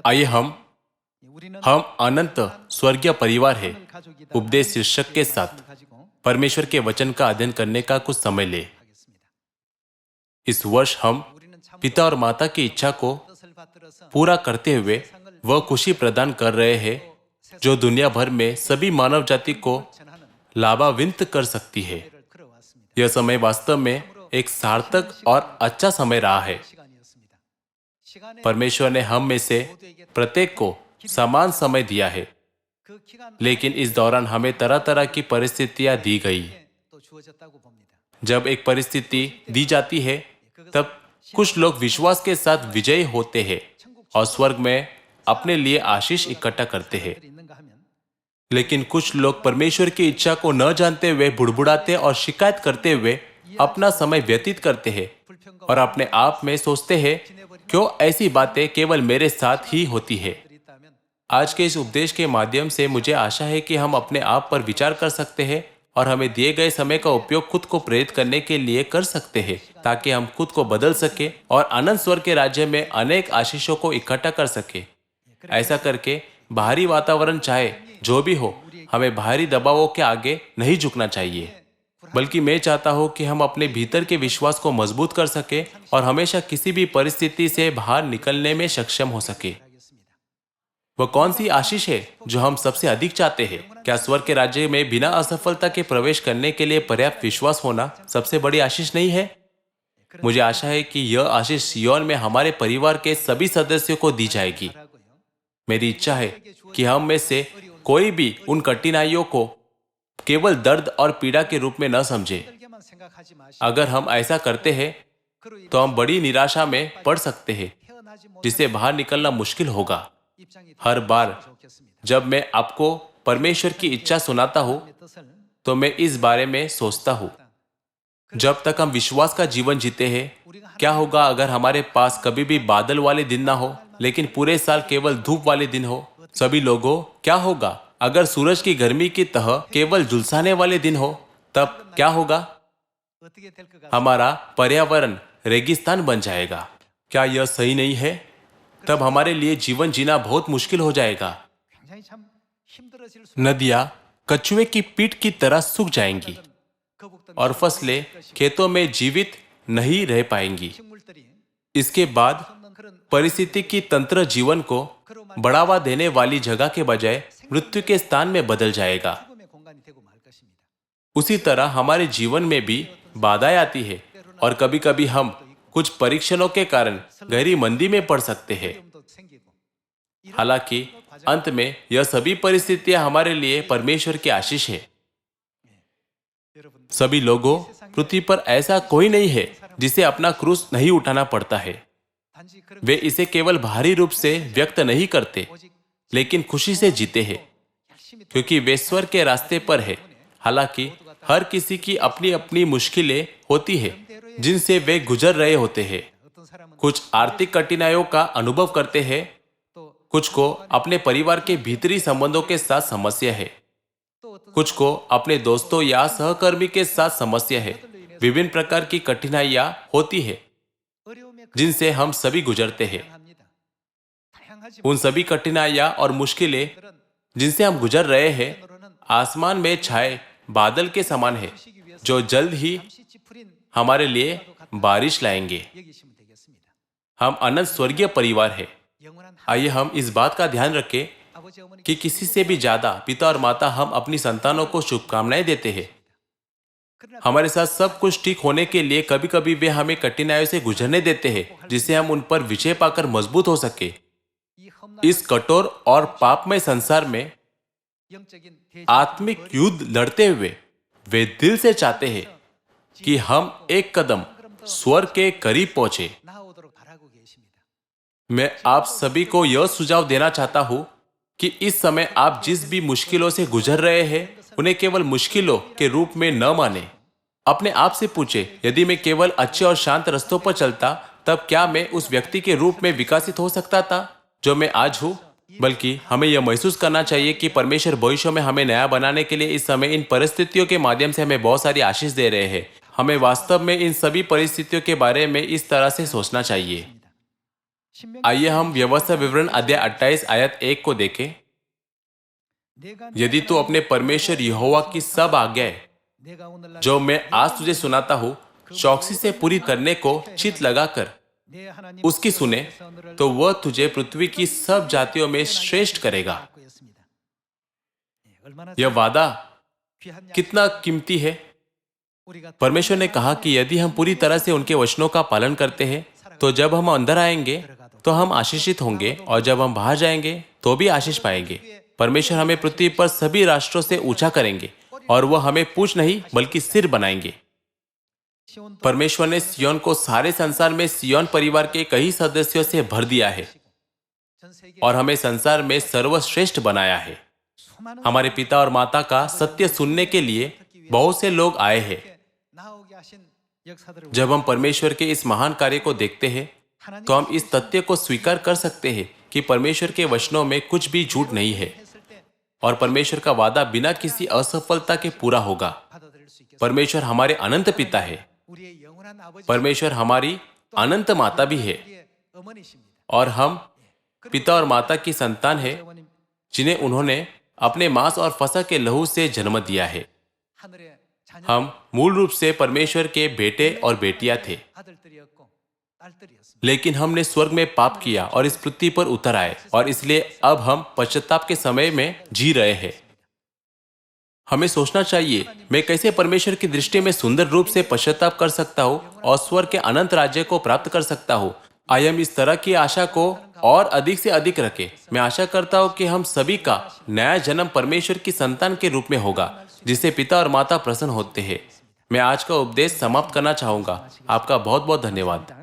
आइए हम अनंत स्वर्गीय परिवार है उपदेश शीर्षक के साथ परमेश्वर के वचन का अध्ययन करने का कुछ समय ले। इस वर्ष हम पिता और माता की इच्छा को पूरा करते हुए वह खुशी प्रदान कर रहे हैं जो दुनिया भर में सभी मानव जाति को लाभान्वित कर सकती है। यह समय वास्तव में एक सार्थक और अच्छा समय रहा है। परमेश्वर ने हम में से प्रत्येक को समान समय दिया है, लेकिन इस दौरान हमें तरह तरह की परिस्थितियां दी गई। जब एक परिस्थिति दी जाती है तब कुछ लोग विश्वास के साथ विजयी होते हैं और स्वर्ग में अपने लिए आशीष इकट्ठा करते हैं, लेकिन कुछ लोग परमेश्वर की इच्छा को न जानते हुए बुड़बुड़ाते और शिकायत करते हुए अपना समय व्यतीत करते हैं और अपने आप में सोचते हैं क्यों ऐसी बातें केवल मेरे साथ ही होती है। आज के इस उपदेश के माध्यम से मुझे आशा है कि हम अपने आप पर विचार कर सकते हैं और हमें दिए गए समय का उपयोग खुद को प्रेरित करने के लिए कर सकते हैं ताकि हम खुद को बदल सके और अनंत स्वर्ग के राज्य में अनेक आशीषों को इकट्ठा कर सके। ऐसा करके बाहरी वातावरण चाहे जो भी हो, हमें बाहरी दबावों के आगे नहीं झुकना चाहिए, बल्कि मैं चाहता हूं कि हम अपने भीतर के विश्वास को मजबूत कर सके और हमेशा किसी भी परिस्थिति से बाहर निकलने में सक्षम हो सके। वह कौन सी आशीष है जो हम सबसे अधिक चाहते हैं? क्या स्वर्ग के राज्य में बिना असफलता के प्रवेश करने के लिए पर्याप्त विश्वास होना सबसे बड़ी आशीष नहीं है? मुझे आशा है कि यह आशीष सिय्योन में हमारे परिवार के सभी सदस्यों को दी जाएगी। मेरी इच्छा है कि हम में से कोई भी उन कठिनाइयों को केवल दर्द और पीड़ा के रूप में न समझे। अगर हम ऐसा करते हैं तो हम बड़ी निराशा में पड़ सकते हैं जिससे बाहर निकलना मुश्किल होगा। हर बार जब मैं आपको परमेश्वर की इच्छा सुनाता हूं तो मैं इस बारे में सोचता हूं, जब तक हम विश्वास का जीवन जीते हैं, क्या होगा अगर हमारे पास कभी भी बादल वाले दिन ना हो लेकिन पूरे साल केवल धूप वाले दिन हो? सभी लोगों, क्या होगा अगर सूरज की गर्मी की तह केवल झुलसाने वाले दिन हो? तब क्या होगा? हमारा पर्यावरण रेगिस्तान बन जाएगा। क्या यह सही नहीं है? तब हमारे लिए जीवन जीना बहुत मुश्किल हो जाएगा। नदियां कछुए की पीठ की तरह सूख जाएंगी और फसलें खेतों में जीवित नहीं रह पाएंगी। इसके बाद पारिस्थितिकी तंत्र जीवन को बढ़ावा देने वाली जगह के बजाय मृत्यु के स्थान में बदल जाएगा। उसी तरह हमारे जीवन में भी बाधाएं आती है और कभी कभी हम कुछ परीक्षणों के कारण गहरी मंदी में पड़ सकते हैं। हालांकि अंत में यह सभी परिस्थितियां हमारे लिए परमेश्वर की आशीष है। सभी लोगों, पृथ्वी पर ऐसा कोई नहीं है जिसे अपना क्रूस नहीं उठाना पड़ता है। वे इसे केवल बाहरी रूप से व्यक्त नहीं करते लेकिन खुशी से जीते हैं क्योंकि वे स्वर्ग के रास्ते पर है। हालांकि हर किसी की अपनी अपनी मुश्किलें होती है जिनसे वे गुजर रहे होते हैं। कुछ आर्थिक कठिनाइयों का अनुभव करते हैं, कुछ को अपने परिवार के भीतरी संबंधों के साथ समस्या है, कुछ को अपने दोस्तों या सहकर्मी के साथ समस्या है। विभिन्न प्रकार की कठिनाइयां होती है जिनसे हम सभी गुजरते हैं। उन सभी कठिनाइयां और मुश्किलें जिनसे हम गुजर रहे हैं आसमान में छाए बादल के समान है जो जल्द ही हमारे लिए बारिश लाएंगे। हम अनंत स्वर्गीय परिवार है। आइए हम इस बात का ध्यान रखें कि किसी से भी ज्यादा पिता और माता हम अपनी संतानों को शुभकामनाएं देते हैं। हमारे साथ सब कुछ ठीक होने के लिए कभी कभी वे हमें कठिनाइयों से गुजरने देते हैं जिससे हम उन पर विजय पाकर मजबूत हो सके। इस कठोर और पापमय संसार में आत्मिक युद्ध लड़ते हुए वे दिल से चाहते हैं कि हम एक कदम स्वर्ग के करीब पहुंचे। मैं आप सभी को यह सुझाव देना चाहता हूं कि इस समय आप जिस भी मुश्किलों से गुजर रहे हैं उन्हें केवल मुश्किलों के रूप में न माने। अपने आप से पूछे, यदि मैं केवल अच्छे और शांत रास्तों पर चलता तब क्या मैं उस व्यक्ति के रूप में विकसित हो सकता था जो मैं आज हूं? बल्कि हमें यह महसूस करना चाहिए कि परमेश्वर भविष्य में हमें नया बनाने के लिए इस समय इन परिस्थितियों के माध्यम से हमें बहुत सारी आशीष दे रहे हैं। हमें वास्तव में इन सभी परिस्थितियों के बारे में इस तरह से सोचना चाहिए। आइए हम व्यवस्था विवरण अध्याय 28 आयत 1 को देखें। यदि तू अपने परमेश्वर यहोवा की सब आज्ञाएं जो मैं आज तुझे सुनाता हूं चौकसी से पूरी करने को चित लगाकर उसकी सुने तो वह तुझे पृथ्वी की सब जातियों में श्रेष्ठ करेगा। यह वादा कितना कीमती है। परमेश्वर ने कहा कि यदि हम पूरी तरह से उनके वचनों का पालन करते हैं तो जब हम अंदर आएंगे तो हम आशीषित होंगे और जब हम बाहर जाएंगे तो भी आशीष पाएंगे। परमेश्वर हमें पृथ्वी पर सभी राष्ट्रों से ऊंचा करेंगे और वह हमें पूंछ नहीं बल्कि सिर बनाएंगे। परमेश्वर ने सियोन को सारे संसार में सियोन परिवार के कई सदस्यों से भर दिया है और हमें संसार में सर्वश्रेष्ठ बनाया है। हमारे पिता और माता का सत्य सुनने के लिए बहुत से लोग आए हैं। जब हम परमेश्वर के इस महान कार्य को देखते हैं तो हम इस तथ्य को स्वीकार कर सकते हैं कि परमेश्वर के वचनों में कुछ भी झूठ नहीं है और परमेश्वर का वादा बिना किसी असफलता के पूरा होगा। परमेश्वर हमारे अनंत पिता है, परमेश्वर हमारी अनंत माता भी है और हम पिता और माता की संतान है जिन्हें उन्होंने अपने मांस और फसह के लहू से जन्म दिया है। हम मूल रूप से परमेश्वर के बेटे और बेटियां थे, लेकिन हमने स्वर्ग में पाप किया और इस पृथ्वी पर उतर आए और इसलिए अब हम पश्चाताप के समय में जी रहे हैं। हमें सोचना चाहिए, मैं कैसे परमेश्वर की दृष्टि में सुंदर रूप से पश्चाताप कर सकता हूँ और स्वर्ग के अनंत राज्य को प्राप्त कर सकता हूँ। आइए हम इस तरह की आशा को और अधिक से अधिक रखें। मैं आशा करता हूँ कि हम सभी का नया जन्म परमेश्वर की संतान के रूप में होगा जिससे पिता और माता प्रसन्न होते हैं। मैं आज का उपदेश समाप्त करना चाहूंगा। आपका बहुत बहुत धन्यवाद।